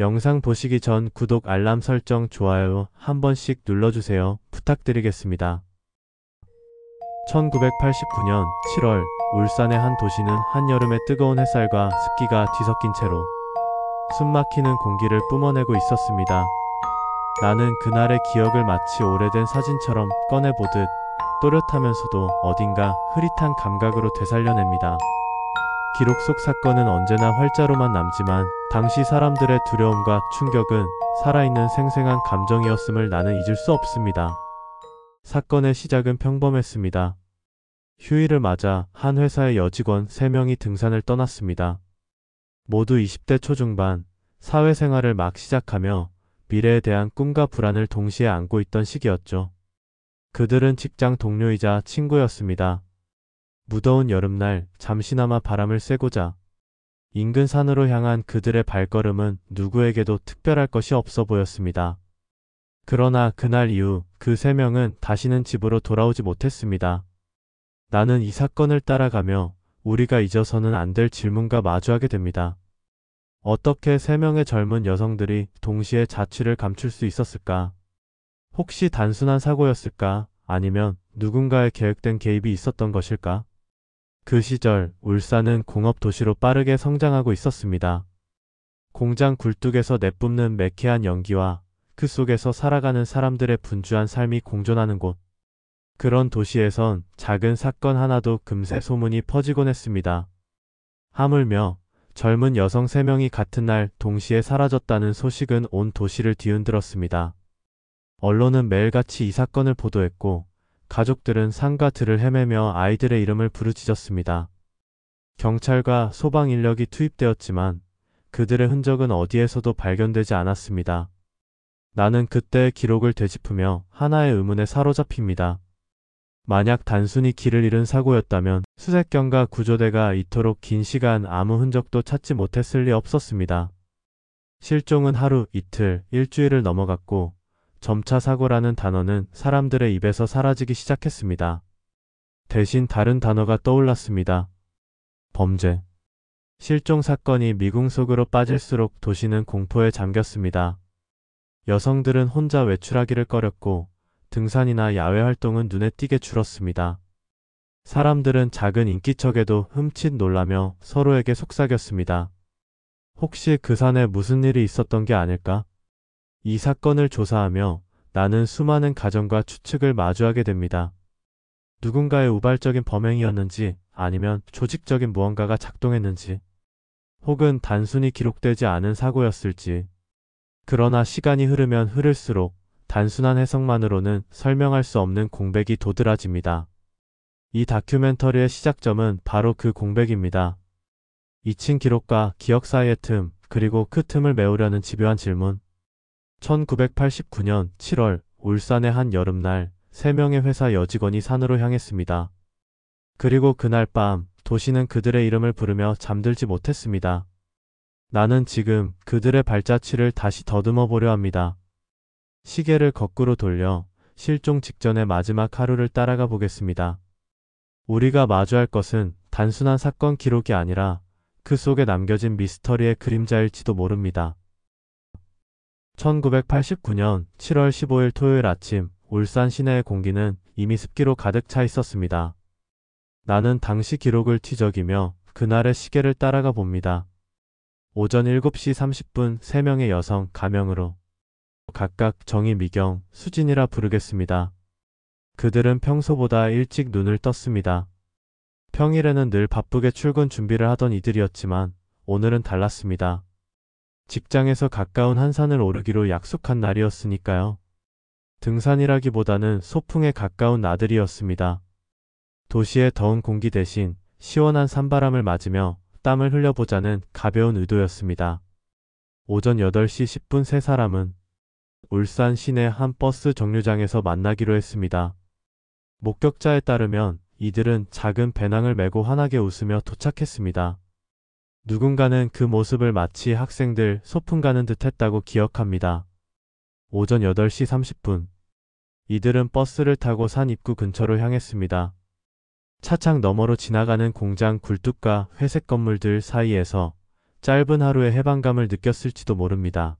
영상 보시기 전 구독, 알람 설정, 좋아요 한 번씩 눌러주세요. 부탁드리겠습니다. 1989년 7월 울산의 한 도시는 한여름의 뜨거운 햇살과 습기가 뒤섞인 채로 숨막히는 공기를 뿜어내고 있었습니다. 나는 그날의 기억을 마치 오래된 사진처럼 꺼내보듯 또렷하면서도 어딘가 흐릿한 감각으로 되살려냅니다. 기록 속 사건은 언제나 활자로만 남지만 당시 사람들의 두려움과 충격은 살아있는 생생한 감정이었음을 나는 잊을 수 없습니다. 사건의 시작은 평범했습니다. 휴일을 맞아 한 회사의 여직원 3명이 등산을 떠났습니다. 모두 20대 초중반, 사회생활을 막 시작하며 미래에 대한 꿈과 불안을 동시에 안고 있던 시기였죠. 그들은 직장 동료이자 친구였습니다. 무더운 여름날 잠시나마 바람을 쐬고자 인근 산으로 향한 그들의 발걸음은 누구에게도 특별할 것이 없어 보였습니다. 그러나 그날 이후 그 3명은 다시는 집으로 돌아오지 못했습니다. 나는 이 사건을 따라가며 우리가 잊어서는 안 될 질문과 마주하게 됩니다. 어떻게 3명의 젊은 여성들이 동시에 자취를 감출 수 있었을까? 혹시 단순한 사고였을까? 아니면 누군가의 계획된 개입이 있었던 것일까? 그 시절 울산은 공업 도시로 빠르게 성장하고 있었습니다. 공장 굴뚝에서 내뿜는 매캐한 연기와 그 속에서 살아가는 사람들의 분주한 삶이 공존하는 곳. 그런 도시에선 작은 사건 하나도 금세 소문이 퍼지곤 했습니다. 하물며 젊은 여성 3명이 같은 날 동시에 사라졌다는 소식은 온 도시를 뒤흔들었습니다. 언론은 매일같이 이 사건을 보도했고 가족들은 산과 들을 헤매며 아이들의 이름을 부르짖었습니다. 경찰과 소방 인력이 투입되었지만 그들의 흔적은 어디에서도 발견되지 않았습니다. 나는 그때의 기록을 되짚으며 하나의 의문에 사로잡힙니다. 만약 단순히 길을 잃은 사고였다면 수색견과 구조대가 이토록 긴 시간 아무 흔적도 찾지 못했을 리 없었습니다. 실종은 하루, 이틀, 일주일을 넘어갔고 점차 사고라는 단어는 사람들의 입에서 사라지기 시작했습니다. 대신 다른 단어가 떠올랐습니다. 범죄. 실종 사건이 미궁 속으로 빠질수록 도시는 공포에 잠겼습니다. 여성들은 혼자 외출하기를 꺼렸고 등산이나 야외 활동은 눈에 띄게 줄었습니다. 사람들은 작은 인기척에도 흠칫 놀라며 서로에게 속삭였습니다. 혹시 그 산에 무슨 일이 있었던 게 아닐까? 이 사건을 조사하며 나는 수많은 가정과 추측을 마주하게 됩니다. 누군가의 우발적인 범행이었는지 아니면 조직적인 무언가가 작동했는지 혹은 단순히 기록되지 않은 사고였을지. 그러나 시간이 흐르면 흐를수록 단순한 해석만으로는 설명할 수 없는 공백이 도드라집니다. 이 다큐멘터리의 시작점은 바로 그 공백입니다. 잊힌 기록과 기억 사이의 틈, 그리고 그 틈을 메우려는 집요한 질문. 1989년 7월 울산의 한 여름날 3명의 회사 여직원이 산으로 향했습니다. 그리고 그날 밤 도시는 그들의 이름을 부르며 잠들지 못했습니다. 나는 지금 그들의 발자취를 다시 더듬어 보려 합니다. 시계를 거꾸로 돌려 실종 직전의 마지막 하루를 따라가 보겠습니다. 우리가 마주할 것은 단순한 사건 기록이 아니라 그 속에 남겨진 미스터리의 그림자일지도 모릅니다. 1989년 7월 15일 토요일 아침 울산 시내의 공기는 이미 습기로 가득 차 있었습니다. 나는 당시 기록을 뒤적이며 그날의 시계를 따라가 봅니다. 오전 7시 30분 3명의 여성 가명으로 각각 정희, 미경, 수진이라 부르겠습니다. 그들은 평소보다 일찍 눈을 떴습니다. 평일에는 늘 바쁘게 출근 준비를 하던 이들이었지만 오늘은 달랐습니다. 직장에서 가까운 한 산을 오르기로 약속한 날이었으니까요. 등산이라기보다는 소풍에 가까운 나들이였습니다. 도시의 더운 공기 대신 시원한 산바람을 맞으며 땀을 흘려보자는 가벼운 의도였습니다. 오전 8시 10분 3사람은 울산 시내 한 버스 정류장에서 만나기로 했습니다. 목격자에 따르면 이들은 작은 배낭을 메고 환하게 웃으며 도착했습니다. 누군가는 그 모습을 마치 학생들 소풍 가는 듯 했다고 기억합니다. 오전 8시 30분. 이들은 버스를 타고 산 입구 근처로 향했습니다. 차창 너머로 지나가는 공장 굴뚝과 회색 건물들 사이에서 짧은 하루의 해방감을 느꼈을지도 모릅니다.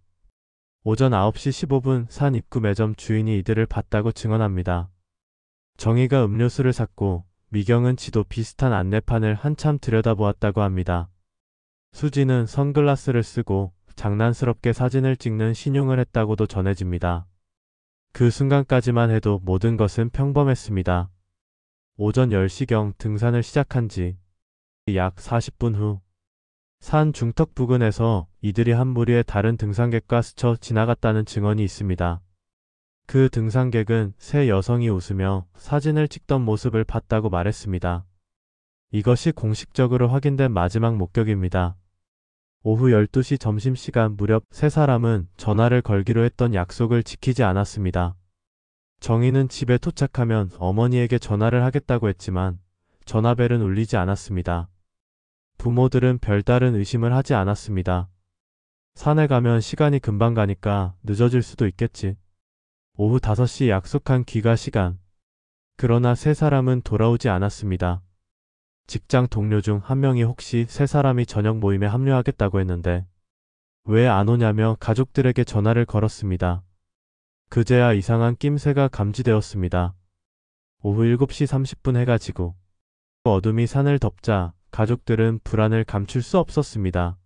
오전 9시 15분 산 입구 매점 주인이 이들을 봤다고 증언합니다. 정희가 음료수를 샀고 미경은 지도 비슷한 안내판을 한참 들여다보았다고 합니다. 수지는 선글라스를 쓰고 장난스럽게 사진을 찍는 신용을 했다고도 전해집니다. 그 순간까지만 해도 모든 것은 평범했습니다. 오전 10시경 등산을 시작한 지 약 40분 후 산 중턱 부근에서 이들이 한 무리의 다른 등산객과 스쳐 지나갔다는 증언이 있습니다. 그 등산객은 세 여성이 웃으며 사진을 찍던 모습을 봤다고 말했습니다. 이것이 공식적으로 확인된 마지막 목격입니다. 오후 12시 점심시간 무렵 세 사람은 전화를 걸기로 했던 약속을 지키지 않았습니다. 정희는 집에 도착하면 어머니에게 전화를 하겠다고 했지만 전화벨은 울리지 않았습니다. 부모들은 별다른 의심을 하지 않았습니다. 산에 가면 시간이 금방 가니까 늦어질 수도 있겠지. 오후 5시 약속한 귀가 시간. 그러나 세 사람은 돌아오지 않았습니다. 직장 동료 중 한 명이 혹시 세 사람이 저녁 모임에 합류하겠다고 했는데 왜 안 오냐며 가족들에게 전화를 걸었습니다. 그제야 이상한 낌새가 감지되었습니다. 오후 7시 30분 해가 지고 어둠이 산을 덮자 가족들은 불안을 감출 수 없었습니다.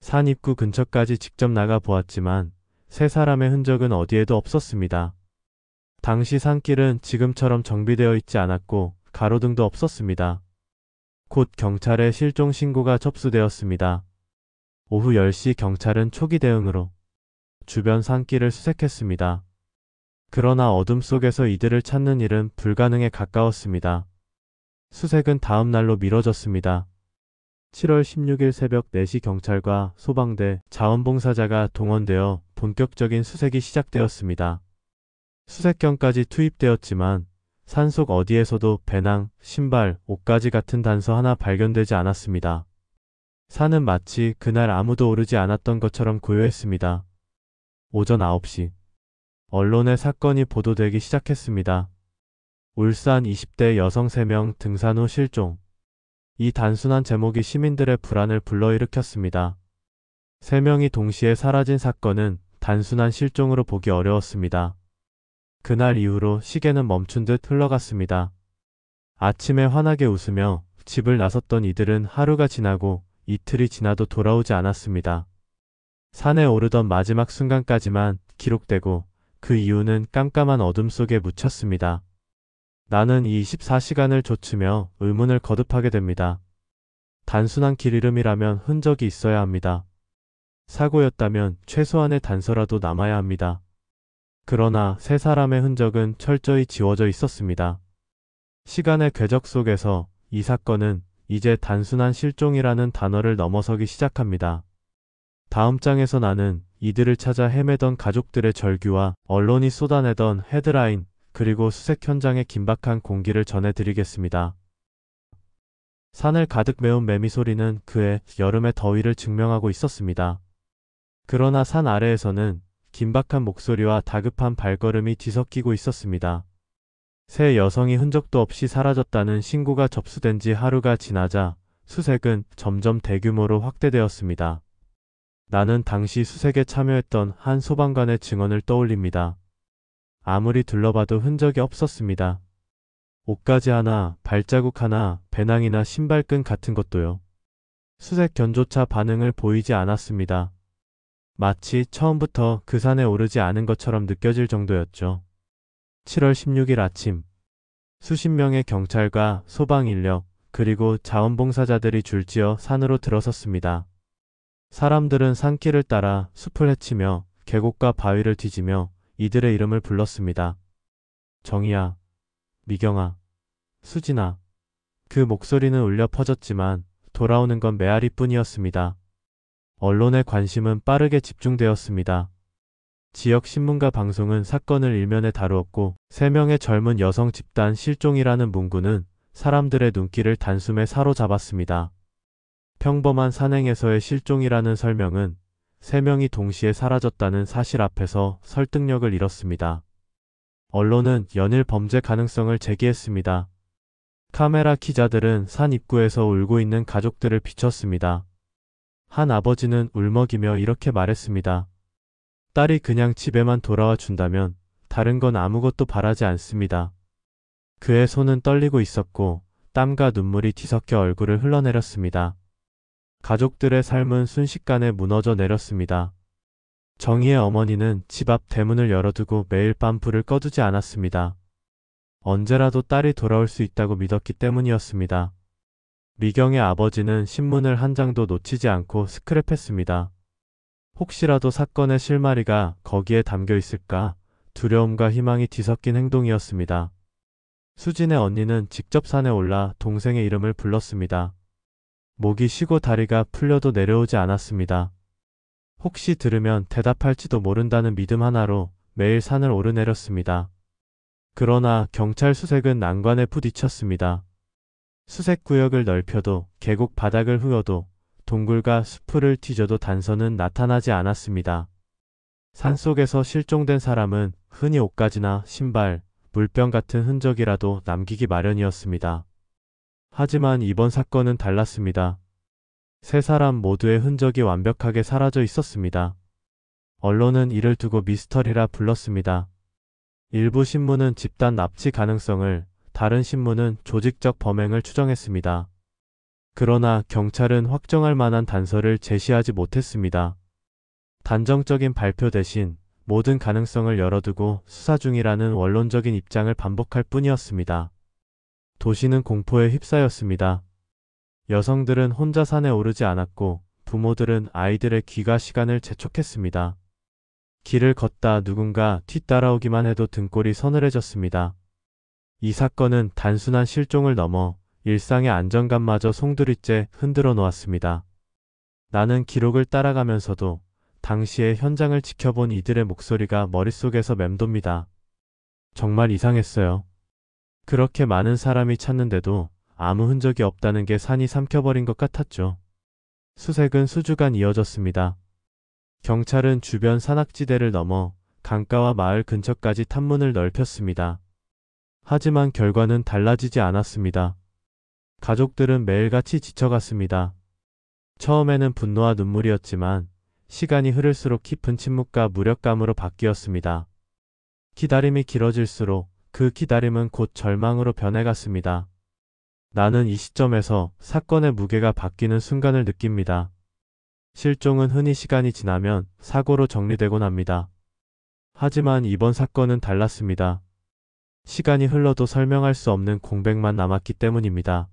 산 입구 근처까지 직접 나가 보았지만 세 사람의 흔적은 어디에도 없었습니다. 당시 산길은 지금처럼 정비되어 있지 않았고 가로등도 없었습니다. 곧 경찰에 실종 신고가 접수되었습니다. 오후 10시 경찰은 초기 대응으로 주변 산길을 수색했습니다. 그러나 어둠 속에서 이들을 찾는 일은 불가능에 가까웠습니다. 수색은 다음 날로 미뤄졌습니다. 7월 16일 새벽 4시 경찰과 소방대, 자원봉사자가 동원되어 본격적인 수색이 시작되었습니다. 수색견까지 투입되었지만 산속 어디에서도 배낭, 신발, 옷가지 같은 단서 하나 발견되지 않았습니다. 산은 마치 그날 아무도 오르지 않았던 것처럼 고요했습니다. 오전 9시 언론에 사건이 보도되기 시작했습니다. 울산 20대 여성 3명 등산 후 실종. 이 단순한 제목이 시민들의 불안을 불러일으켰습니다. 3명이 동시에 사라진 사건은 단순한 실종으로 보기 어려웠습니다. 그날 이후로 시계는 멈춘 듯 흘러갔습니다. 아침에 환하게 웃으며 집을 나섰던 이들은 하루가 지나고 이틀이 지나도 돌아오지 않았습니다. 산에 오르던 마지막 순간까지만 기록되고 그 이유는 깜깜한 어둠 속에 묻혔습니다. 나는 이 24시간을 좇으며 의문을 거듭하게 됩니다. 단순한 길 이름이라면 흔적이 있어야 합니다. 사고였다면 최소한의 단서라도 남아야 합니다. 그러나 세 사람의 흔적은 철저히 지워져 있었습니다. 시간의 궤적 속에서 이 사건은 이제 단순한 실종이라는 단어를 넘어서기 시작합니다. 다음 장에서 나는 이들을 찾아 헤매던 가족들의 절규와 언론이 쏟아내던 헤드라인, 그리고 수색 현장의 긴박한 공기를 전해드리겠습니다. 산을 가득 메운 매미 소리는 그의 여름의 더위를 증명하고 있었습니다. 그러나 산 아래에서는 긴박한 목소리와 다급한 발걸음이 뒤섞이고 있었습니다. 세 여성이 흔적도 없이 사라졌다는 신고가 접수된 지 하루가 지나자 수색은 점점 대규모로 확대되었습니다. 나는 당시 수색에 참여했던 한 소방관의 증언을 떠올립니다. 아무리 둘러봐도 흔적이 없었습니다. 옷가지 하나, 발자국 하나, 배낭이나 신발끈 같은 것도요. 수색견조차 반응을 보이지 않았습니다. 마치 처음부터 그 산에 오르지 않은 것처럼 느껴질 정도였죠. 7월 16일 아침, 수십 명의 경찰과 소방 인력, 그리고 자원봉사자들이 줄지어 산으로 들어섰습니다. 사람들은 산길을 따라 숲을 헤치며 계곡과 바위를 뒤지며 이들의 이름을 불렀습니다. 정희야, 미경아, 수진아. 그 목소리는 울려 퍼졌지만 돌아오는 건 메아리뿐이었습니다. 언론의 관심은 빠르게 집중되었습니다. 지역 신문과 방송은 사건을 일면에 다루었고 3명의 젊은 여성 집단 실종이라는 문구는 사람들의 눈길을 단숨에 사로잡았습니다. 평범한 산행에서의 실종이라는 설명은 3명이 동시에 사라졌다는 사실 앞에서 설득력을 잃었습니다. 언론은 연일 범죄 가능성을 제기했습니다. 카메라 기자들은 산 입구에서 울고 있는 가족들을 비췄습니다. 한 아버지는 울먹이며 이렇게 말했습니다. 딸이 그냥 집에만 돌아와 준다면 다른 건 아무것도 바라지 않습니다. 그의 손은 떨리고 있었고 땀과 눈물이 뒤섞여 얼굴을 흘러내렸습니다. 가족들의 삶은 순식간에 무너져 내렸습니다. 정희의 어머니는 집 앞 대문을 열어두고 매일 밤 불을 꺼두지 않았습니다. 언제라도 딸이 돌아올 수 있다고 믿었기 때문이었습니다. 미경의 아버지는 신문을 한 장도 놓치지 않고 스크랩했습니다. 혹시라도 사건의 실마리가 거기에 담겨 있을까 두려움과 희망이 뒤섞인 행동이었습니다. 수진의 언니는 직접 산에 올라 동생의 이름을 불렀습니다. 목이 쉬고 다리가 풀려도 내려오지 않았습니다. 혹시 들으면 대답할지도 모른다는 믿음 하나로 매일 산을 오르내렸습니다. 그러나 경찰 수색은 난관에 부딪혔습니다. 수색구역을 넓혀도 계곡 바닥을 휘어도 동굴과 숲을 뒤져도 단서는 나타나지 않았습니다. 산속에서 실종된 사람은 흔히 옷가지나 신발, 물병 같은 흔적이라도 남기기 마련이었습니다. 하지만 이번 사건은 달랐습니다. 세 사람 모두의 흔적이 완벽하게 사라져 있었습니다. 언론은 이를 두고 미스터리라 불렀습니다. 일부 신문은 집단 납치 가능성을, 다른 신문은 조직적 범행을 추정했습니다. 그러나 경찰은 확정할 만한 단서를 제시하지 못했습니다. 단정적인 발표 대신 모든 가능성을 열어두고 수사 중이라는 원론적인 입장을 반복할 뿐이었습니다. 도시는 공포에 휩싸였습니다. 여성들은 혼자 산에 오르지 않았고 부모들은 아이들의 귀가 시간을 재촉했습니다. 길을 걷다 누군가 뒤따라오기만 해도 등골이 서늘해졌습니다. 이 사건은 단순한 실종을 넘어 일상의 안정감마저 송두리째 흔들어 놓았습니다. 나는 기록을 따라가면서도 당시의 현장을 지켜본 이들의 목소리가 머릿속에서 맴돕니다. 정말 이상했어요. 그렇게 많은 사람이 찾는데도 아무 흔적이 없다는 게 산이 삼켜버린 것 같았죠. 수색은 수주간 이어졌습니다. 경찰은 주변 산악지대를 넘어 강가와 마을 근처까지 탐문을 넓혔습니다. 하지만 결과는 달라지지 않았습니다. 가족들은 매일같이 지쳐갔습니다. 처음에는 분노와 눈물이었지만 시간이 흐를수록 깊은 침묵과 무력감으로 바뀌었습니다. 기다림이 길어질수록 그 기다림은 곧 절망으로 변해갔습니다. 나는 이 시점에서 사건의 무게가 바뀌는 순간을 느낍니다. 실종은 흔히 시간이 지나면 사고로 정리되곤 합니다. 하지만 이번 사건은 달랐습니다. 시간이 흘러도 설명할 수 없는 공백만 남았기 때문입니다.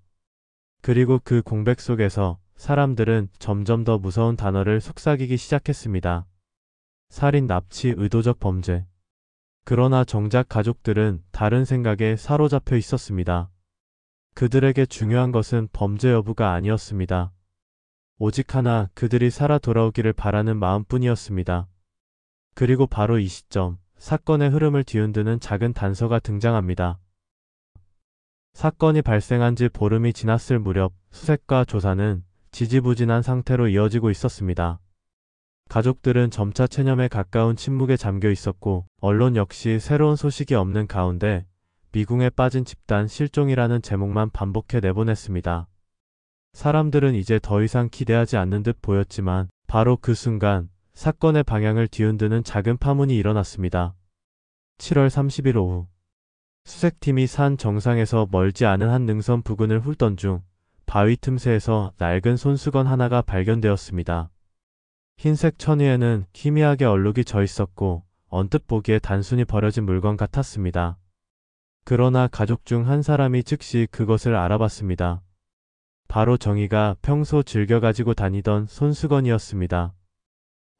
그리고 그 공백 속에서 사람들은 점점 더 무서운 단어를 속삭이기 시작했습니다. 살인, 납치, 의도적 범죄. 그러나 정작 가족들은 다른 생각에 사로잡혀 있었습니다. 그들에게 중요한 것은 범죄 여부가 아니었습니다. 오직 하나, 그들이 살아 돌아오기를 바라는 마음뿐이었습니다. 그리고 바로 이 시점, 사건의 흐름을 뒤흔드는 작은 단서가 등장합니다. 사건이 발생한 지 보름이 지났을 무렵 수색과 조사는 지지부진한 상태로 이어지고 있었습니다. 가족들은 점차 체념에 가까운 침묵에 잠겨 있었고 언론 역시 새로운 소식이 없는 가운데 미궁에 빠진 집단 실종이라는 제목만 반복해 내보냈습니다. 사람들은 이제 더 이상 기대하지 않는 듯 보였지만 바로 그 순간 사건의 방향을 뒤흔드는 작은 파문이 일어났습니다. 7월 30일 오후 수색팀이 산 정상에서 멀지 않은 한 능선 부근을 훑던 중 바위 틈새에서 낡은 손수건 하나가 발견되었습니다. 흰색 천위에는 희미하게 얼룩이 져 있었고 언뜻 보기에 단순히 버려진 물건 같았습니다. 그러나 가족 중 한 사람이 즉시 그것을 알아봤습니다. 바로 정희가 평소 즐겨 가지고 다니던 손수건이었습니다.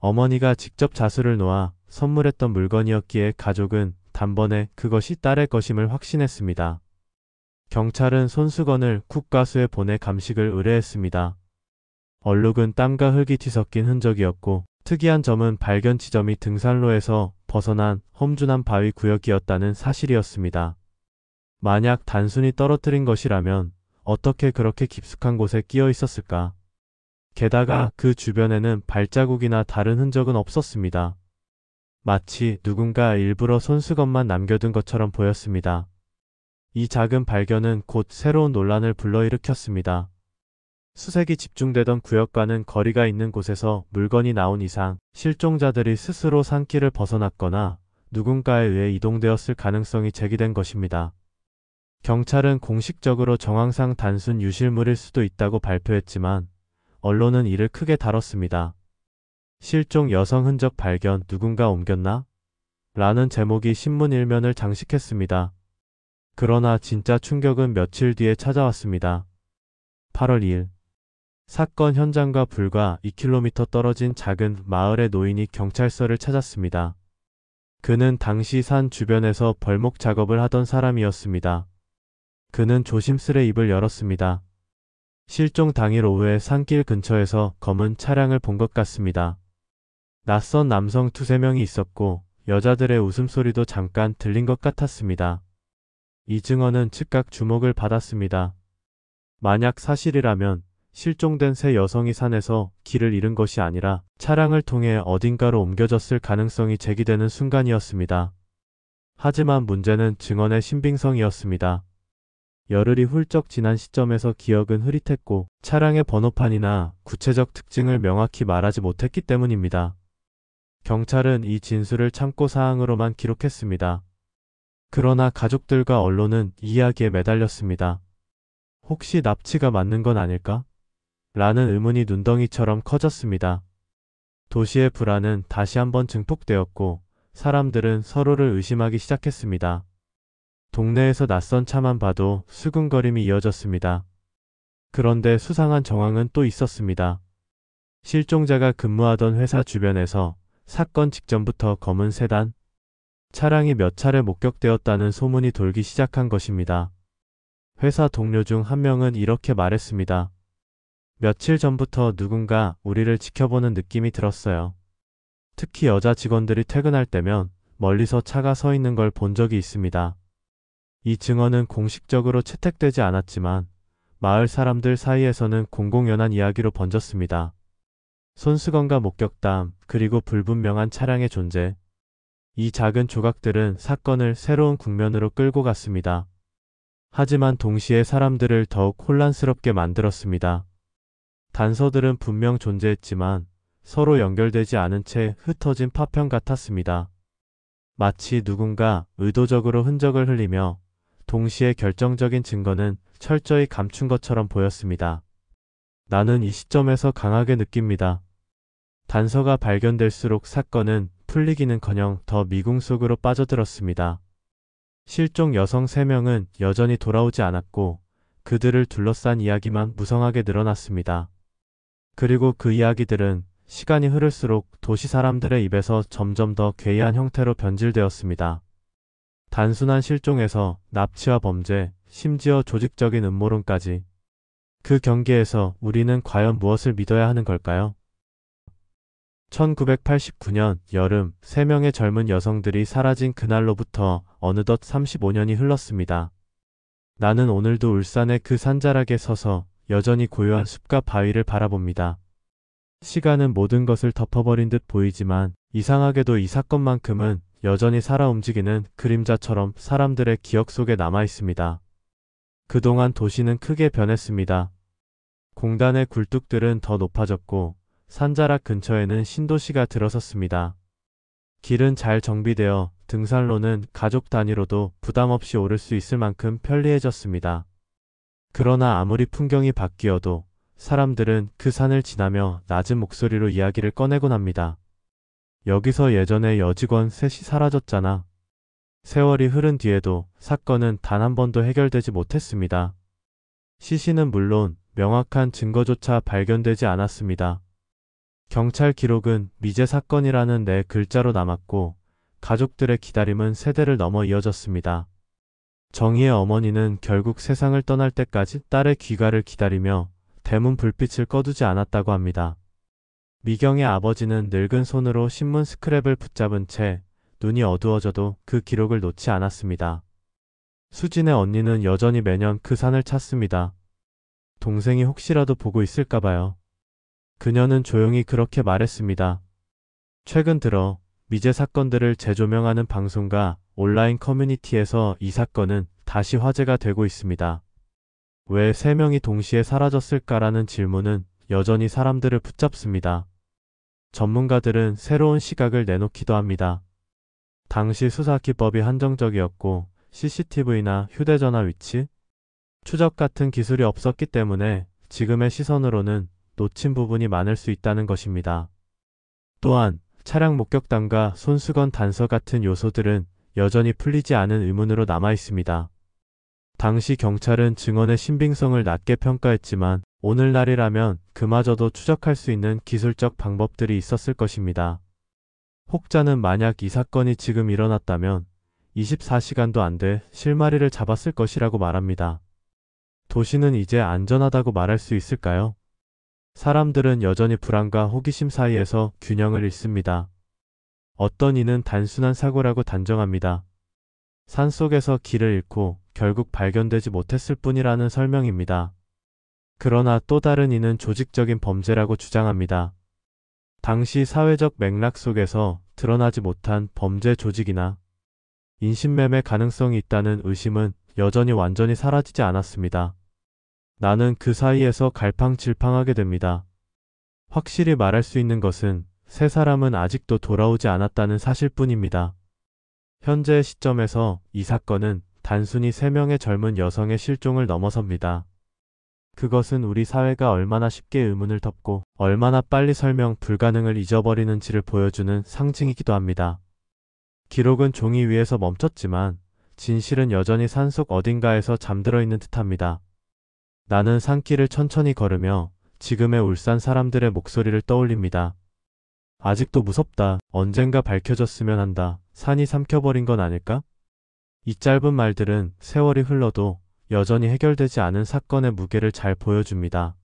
어머니가 직접 자수를 놓아 선물했던 물건이었기에 가족은 단번에 그것이 딸의 것임을 확신했습니다. 경찰은 손수건을 국과수에 보내 감식을 의뢰했습니다. 얼룩은 땀과 흙이 뒤섞인 흔적이었고 특이한 점은 발견 지점이 등산로에서 벗어난 험준한 바위 구역이었다는 사실이었습니다. 만약 단순히 떨어뜨린 것이라면 어떻게 그렇게 깊숙한 곳에 끼어 있었을까? 게다가 그 주변에는 발자국이나 다른 흔적은 없었습니다. 마치 누군가 일부러 손수건만 남겨둔 것처럼 보였습니다. 이 작은 발견은 곧 새로운 논란을 불러일으켰습니다. 수색이 집중되던 구역과는 거리가 있는 곳에서 물건이 나온 이상 실종자들이 스스로 산길을 벗어났거나 누군가에 의해 이동되었을 가능성이 제기된 것입니다. 경찰은 공식적으로 정황상 단순 유실물일 수도 있다고 발표했지만 언론은 이를 크게 다뤘습니다. 실종 여성 흔적 발견, 누군가 옮겼나? 라는 제목이 신문 일면을 장식했습니다. 그러나 진짜 충격은 며칠 뒤에 찾아왔습니다. 8월 2일. 사건 현장과 불과 2km 떨어진 작은 마을의 노인이 경찰서를 찾았습니다. 그는 당시 산 주변에서 벌목 작업을 하던 사람이었습니다. 그는 조심스레 입을 열었습니다. 실종 당일 오후에 산길 근처에서 검은 차량을 본 것 같습니다. 낯선 남성 두세 명이 있었고 여자들의 웃음소리도 잠깐 들린 것 같았습니다. 이 증언은 즉각 주목을 받았습니다. 만약 사실이라면 실종된 세 여성이 산에서 길을 잃은 것이 아니라 차량을 통해 어딘가로 옮겨졌을 가능성이 제기되는 순간이었습니다. 하지만 문제는 증언의 신빙성이었습니다. 열흘이 훌쩍 지난 시점에서 기억은 흐릿했고 차량의 번호판이나 구체적 특징을 명확히 말하지 못했기 때문입니다. 경찰은 이 진술을 참고 사항으로만 기록했습니다. 그러나 가족들과 언론은 이 이야기에 매달렸습니다. 혹시 납치가 맞는 건 아닐까? 라는 의문이 눈덩이처럼 커졌습니다. 도시의 불안은 다시 한번 증폭되었고 사람들은 서로를 의심하기 시작했습니다. 동네에서 낯선 차만 봐도 수근거림이 이어졌습니다. 그런데 수상한 정황은 또 있었습니다. 실종자가 근무하던 회사 주변에서 사건 직전부터 검은 세단 차량이 몇 차례 목격되었다는 소문이 돌기 시작한 것입니다. 회사 동료 중 한 명은 이렇게 말했습니다. 며칠 전부터 누군가 우리를 지켜보는 느낌이 들었어요. 특히 여자 직원들이 퇴근할 때면 멀리서 차가 서 있는 걸 본 적이 있습니다. 이 증언은 공식적으로 채택되지 않았지만 마을 사람들 사이에서는 공공연한 이야기로 번졌습니다. 손수건과 목격담, 그리고 불분명한 차량의 존재. 이 작은 조각들은 사건을 새로운 국면으로 끌고 갔습니다. 하지만 동시에 사람들을 더욱 혼란스럽게 만들었습니다. 단서들은 분명 존재했지만 서로 연결되지 않은 채 흩어진 파편 같았습니다. 마치 누군가 의도적으로 흔적을 흘리며 동시에 결정적인 증거는 철저히 감춘 것처럼 보였습니다. 나는 이 시점에서 강하게 느낍니다. 단서가 발견될수록 사건은 풀리기는커녕 더 미궁 속으로 빠져들었습니다. 실종 여성 3명은 여전히 돌아오지 않았고 그들을 둘러싼 이야기만 무성하게 늘어났습니다. 그리고 그 이야기들은 시간이 흐를수록 도시 사람들의 입에서 점점 더 괴이한 형태로 변질되었습니다. 단순한 실종에서 납치와 범죄, 심지어 조직적인 음모론까지. 그 경계에서 우리는 과연 무엇을 믿어야 하는 걸까요? 1989년 여름 3명의 젊은 여성들이 사라진 그날로부터 어느덧 35년이 흘렀습니다. 나는 오늘도 울산의 그 산자락에 서서 여전히 고요한 숲과 바위를 바라봅니다. 시간은 모든 것을 덮어버린 듯 보이지만 이상하게도 이 사건만큼은 여전히 살아 움직이는 그림자처럼 사람들의 기억 속에 남아 있습니다. 그동안 도시는 크게 변했습니다. 공단의 굴뚝들은 더 높아졌고 산자락 근처에는 신도시가 들어섰습니다. 길은 잘 정비되어 등산로는 가족 단위로도 부담 없이 오를 수 있을 만큼 편리해졌습니다. 그러나 아무리 풍경이 바뀌어도 사람들은 그 산을 지나며 낮은 목소리로 이야기를 꺼내곤 합니다. 여기서 예전에 여직원 셋이 사라졌잖아. 세월이 흐른 뒤에도 사건은 단 한 번도 해결되지 못했습니다. 시신은 물론 명확한 증거조차 발견되지 않았습니다. 경찰 기록은 미제 사건이라는 네 글자로 남았고 가족들의 기다림은 세대를 넘어 이어졌습니다. 정희의 어머니는 결국 세상을 떠날 때까지 딸의 귀가를 기다리며 대문 불빛을 꺼두지 않았다고 합니다. 미경의 아버지는 늙은 손으로 신문 스크랩을 붙잡은 채 눈이 어두워져도 그 기록을 놓지 않았습니다. 수진의 언니는 여전히 매년 그 산을 찾습니다. 동생이 혹시라도 보고 있을까봐요. 그녀는 조용히 그렇게 말했습니다. 최근 들어 미제 사건들을 재조명하는 방송과 온라인 커뮤니티에서 이 사건은 다시 화제가 되고 있습니다. 왜 세 명이 동시에 사라졌을까라는 질문은 여전히 사람들을 붙잡습니다. 전문가들은 새로운 시각을 내놓기도 합니다. 당시 수사 기법이 한정적이었고 CCTV나 휴대전화 위치, 추적 같은 기술이 없었기 때문에 지금의 시선으로는 놓친 부분이 많을 수 있다는 것입니다. 또한 차량 목격담과 손수건 단서 같은 요소들은 여전히 풀리지 않은 의문으로 남아 있습니다. 당시 경찰은 증언의 신빙성을 낮게 평가했지만 오늘날이라면 그마저도 추적할 수 있는 기술적 방법들이 있었을 것입니다. 혹자는 만약 이 사건이 지금 일어났다면 24시간도 안 돼 실마리를 잡았을 것이라고 말합니다. 도시는 이제 안전하다고 말할 수 있을까요? 사람들은 여전히 불안과 호기심 사이에서 균형을 잃습니다. 어떤 이는 단순한 사고라고 단정합니다. 산속에서 길을 잃고 결국 발견되지 못했을 뿐이라는 설명입니다. 그러나 또 다른 이는 조직적인 범죄라고 주장합니다. 당시 사회적 맥락 속에서 드러나지 못한 범죄 조직이나 인신매매 가능성이 있다는 의심은 여전히 완전히 사라지지 않았습니다. 나는 그 사이에서 갈팡질팡하게 됩니다. 확실히 말할 수 있는 것은 세 사람은 아직도 돌아오지 않았다는 사실뿐입니다. 현재의 시점에서 이 사건은 단순히 세 명의 젊은 여성의 실종을 넘어섭니다. 그것은 우리 사회가 얼마나 쉽게 의문을 덮고 얼마나 빨리 설명 불가능을 잊어버리는지를 보여주는 상징이기도 합니다. 기록은 종이 위에서 멈췄지만 진실은 여전히 산속 어딘가에서 잠들어 있는 듯합니다. 나는 산길을 천천히 걸으며 지금의 울산 사람들의 목소리를 떠올립니다. 아직도 무섭다. 언젠가 밝혀졌으면 한다. 산이 삼켜버린 건 아닐까? 이 짧은 말들은 세월이 흘러도 여전히 해결되지 않은 사건의 무게를 잘 보여줍니다.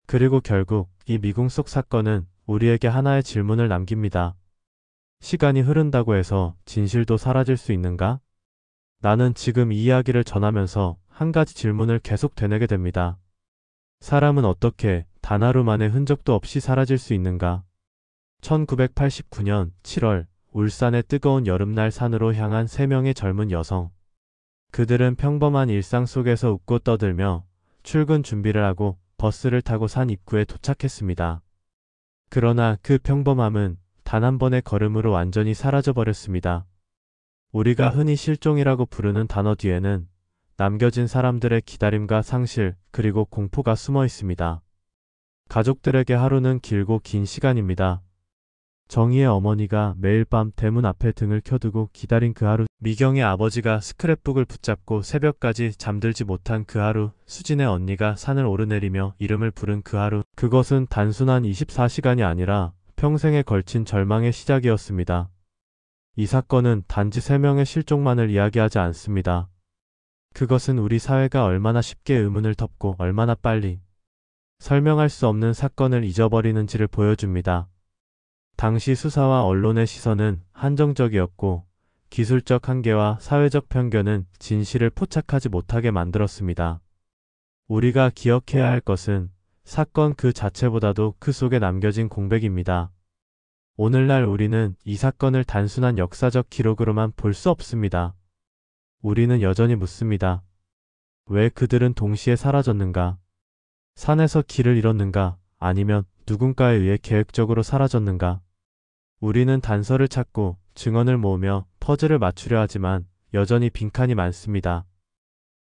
그리고 결국 이 미궁 속 사건은 우리에게 하나의 질문을 남깁니다. 시간이 흐른다고 해서 진실도 사라질 수 있는가? 나는 지금 이 이야기를 전하면서 한 가지 질문을 계속 되뇌게 됩니다. 사람은 어떻게 단 하루 만에 흔적도 없이 사라질 수 있는가? 1989년 7월 울산의 뜨거운 여름날 산으로 향한 세 명의 젊은 여성. 그들은 평범한 일상 속에서 웃고 떠들며 출근 준비를 하고 버스를 타고 산 입구에 도착했습니다. 그러나 그 평범함은 단 한 번의 걸음으로 완전히 사라져버렸습니다. 우리가 흔히 실종이라고 부르는 단어 뒤에는 남겨진 사람들의 기다림과 상실 그리고 공포가 숨어 있습니다. 가족들에게 하루는 길고 긴 시간입니다. 정희의 어머니가 매일 밤 대문 앞에 등을 켜두고 기다린 그 하루, 미경의 아버지가 스크랩북을 붙잡고 새벽까지 잠들지 못한 그 하루, 수진의 언니가 산을 오르내리며 이름을 부른 그 하루, 그것은 단순한 24시간이 아니라 평생에 걸친 절망의 시작이었습니다. 이 사건은 단지 3명의 실종만을 이야기하지 않습니다. 그것은 우리 사회가 얼마나 쉽게 의문을 덮고 얼마나 빨리 설명할 수 없는 사건을 잊어버리는지를 보여줍니다. 당시 수사와 언론의 시선은 한정적이었고 기술적 한계와 사회적 편견은 진실을 포착하지 못하게 만들었습니다. 우리가 기억해야 할 것은 사건 그 자체보다도 그 속에 남겨진 공백입니다. 오늘날 우리는 이 사건을 단순한 역사적 기록으로만 볼 수 없습니다. 우리는 여전히 묻습니다. 왜 그들은 동시에 사라졌는가? 산에서 길을 잃었는가? 아니면 누군가에 의해 계획적으로 사라졌는가? 우리는 단서를 찾고 증언을 모으며 퍼즐을 맞추려 하지만 여전히 빈칸이 많습니다.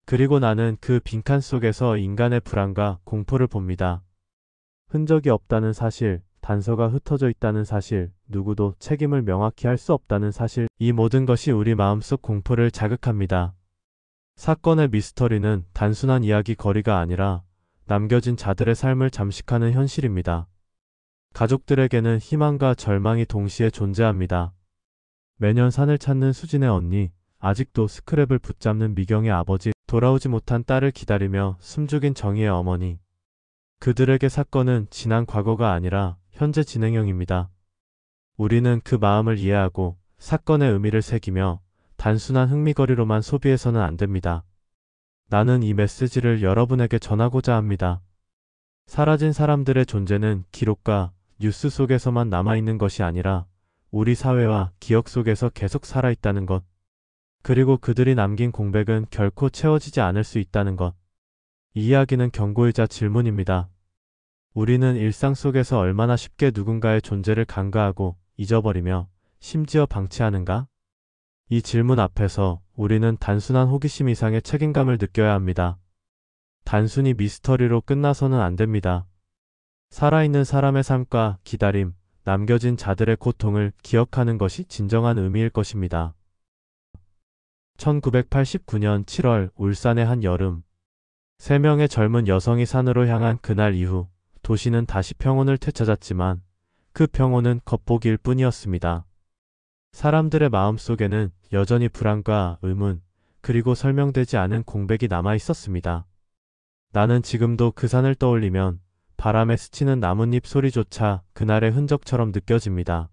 그리고 나는 그 빈칸 속에서 인간의 불안과 공포를 봅니다. 흔적이 없다는 사실, 단서가 흩어져 있다는 사실, 누구도 책임을 명확히 할 수 없다는 사실, 이 모든 것이 우리 마음속 공포를 자극합니다. 사건의 미스터리는 단순한 이야기 거리가 아니라 남겨진 자들의 삶을 잠식하는 현실입니다. 가족들에게는 희망과 절망이 동시에 존재합니다. 매년 산을 찾는 수진의 언니, 아직도 스크랩을 붙잡는 미경의 아버지, 돌아오지 못한 딸을 기다리며 숨죽인 정희의 어머니. 그들에게 사건은 지난 과거가 아니라 현재 진행형입니다. 우리는 그 마음을 이해하고 사건의 의미를 새기며 단순한 흥미거리로만 소비해서는 안 됩니다. 나는 이 메시지를 여러분에게 전하고자 합니다. 사라진 사람들의 존재는 기록과 뉴스 속에서만 남아있는 것이 아니라 우리 사회와 기억 속에서 계속 살아있다는 것. 그리고 그들이 남긴 공백은 결코 채워지지 않을 수 있다는 것. 이 이야기는 경고이자 질문입니다. 우리는 일상 속에서 얼마나 쉽게 누군가의 존재를 간과하고 잊어버리며 심지어 방치하는가? 이 질문 앞에서 우리는 단순한 호기심 이상의 책임감을 느껴야 합니다. 단순히 미스터리로 끝나서는 안 됩니다. 살아있는 사람의 삶과 기다림, 남겨진 자들의 고통을 기억하는 것이 진정한 의미일 것입니다. 1989년 7월 울산의 한 여름. 3명의 젊은 여성이 산으로 향한 그날 이후 도시는 다시 평온을 되찾았지만 그 평온은 겉보기일 뿐이었습니다. 사람들의 마음속에는 여전히 불안과 의문, 그리고 설명되지 않은 공백이 남아 있었습니다. 나는 지금도 그 산을 떠올리면 바람에 스치는 나뭇잎 소리조차 그날의 흔적처럼 느껴집니다.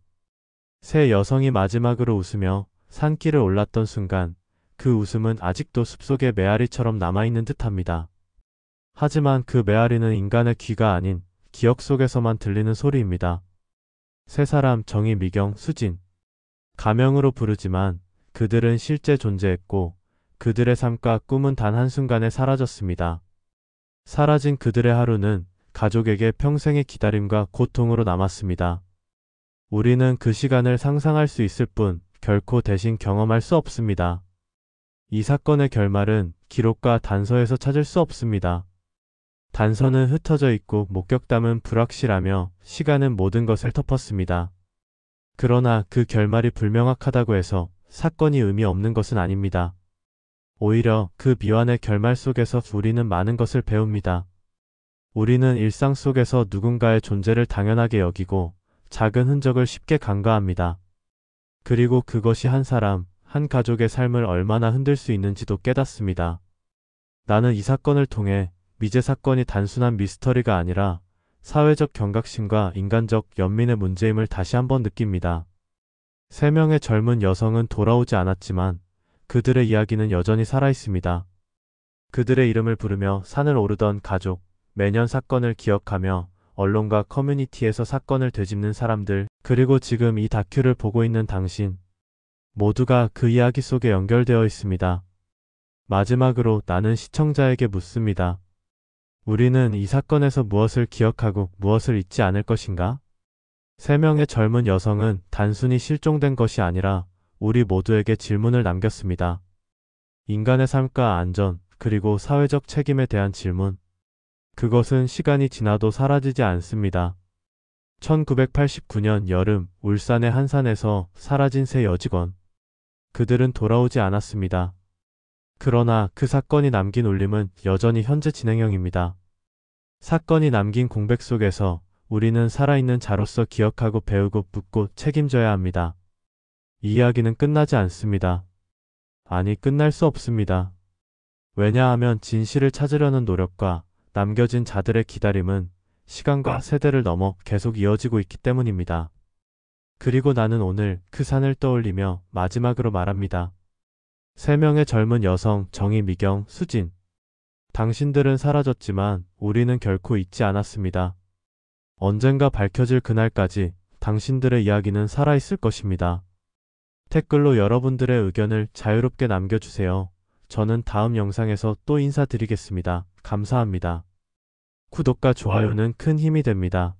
세 여성이 마지막으로 웃으며 산길을 올랐던 순간 그 웃음은 아직도 숲속의 메아리처럼 남아있는 듯합니다. 하지만 그 메아리는 인간의 귀가 아닌 기억 속에서만 들리는 소리입니다. 세 사람 정희, 미경, 수진. 가명으로 부르지만 그들은 실제 존재했고 그들의 삶과 꿈은 단 한순간에 사라졌습니다. 사라진 그들의 하루는 가족에게 평생의 기다림과 고통으로 남았습니다. 우리는 그 시간을 상상할 수 있을 뿐 결코 대신 경험할 수 없습니다. 이 사건의 결말은 기록과 단서에서 찾을 수 없습니다. 단서는 흩어져 있고 목격담은 불확실하며 시간은 모든 것을 덮었습니다. 그러나 그 결말이 불명확하다고 해서 사건이 의미 없는 것은 아닙니다. 오히려 그 미완의 결말 속에서 우리는 많은 것을 배웁니다. 우리는 일상 속에서 누군가의 존재를 당연하게 여기고 작은 흔적을 쉽게 간과합니다. 그리고 그것이 한 사람, 한 가족의 삶을 얼마나 흔들 수 있는지도 깨닫습니다. 나는 이 사건을 통해 미제 사건이 단순한 미스터리가 아니라 사회적 경각심과 인간적 연민의 문제임을 다시 한번 느낍니다. 3명의 젊은 여성은 돌아오지 않았지만 그들의 이야기는 여전히 살아있습니다. 그들의 이름을 부르며 산을 오르던 가족, 매년 사건을 기억하며 언론과 커뮤니티에서 사건을 되짚는 사람들, 그리고 지금 이 다큐를 보고 있는 당신, 모두가 그 이야기 속에 연결되어 있습니다. 마지막으로 나는 시청자에게 묻습니다. 우리는 이 사건에서 무엇을 기억하고 무엇을 잊지 않을 것인가? 3명의 젊은 여성은 단순히 실종된 것이 아니라 우리 모두에게 질문을 남겼습니다. 인간의 삶과 안전, 그리고 사회적 책임에 대한 질문. 그것은 시간이 지나도 사라지지 않습니다. 1989년 여름 울산의 한 산에서 사라진 세 여직원. 그들은 돌아오지 않았습니다. 그러나 그 사건이 남긴 울림은 여전히 현재 진행형입니다. 사건이 남긴 공백 속에서 우리는 살아있는 자로서 기억하고 배우고 묻고 책임져야 합니다. 이 이야기는 끝나지 않습니다. 아니, 끝날 수 없습니다. 왜냐하면 진실을 찾으려는 노력과 남겨진 자들의 기다림은 시간과 세대를 넘어 계속 이어지고 있기 때문입니다. 그리고 나는 오늘 그 산을 떠올리며 마지막으로 말합니다. 3명의 젊은 여성 정희, 미경, 수진. 당신들은 사라졌지만 우리는 결코 잊지 않았습니다. 언젠가 밝혀질 그날까지 당신들의 이야기는 살아있을 것입니다. 댓글로 여러분들의 의견을 자유롭게 남겨주세요. 저는 다음 영상에서 또 인사드리겠습니다. 감사합니다. 구독과 좋아요는 큰 힘이 됩니다.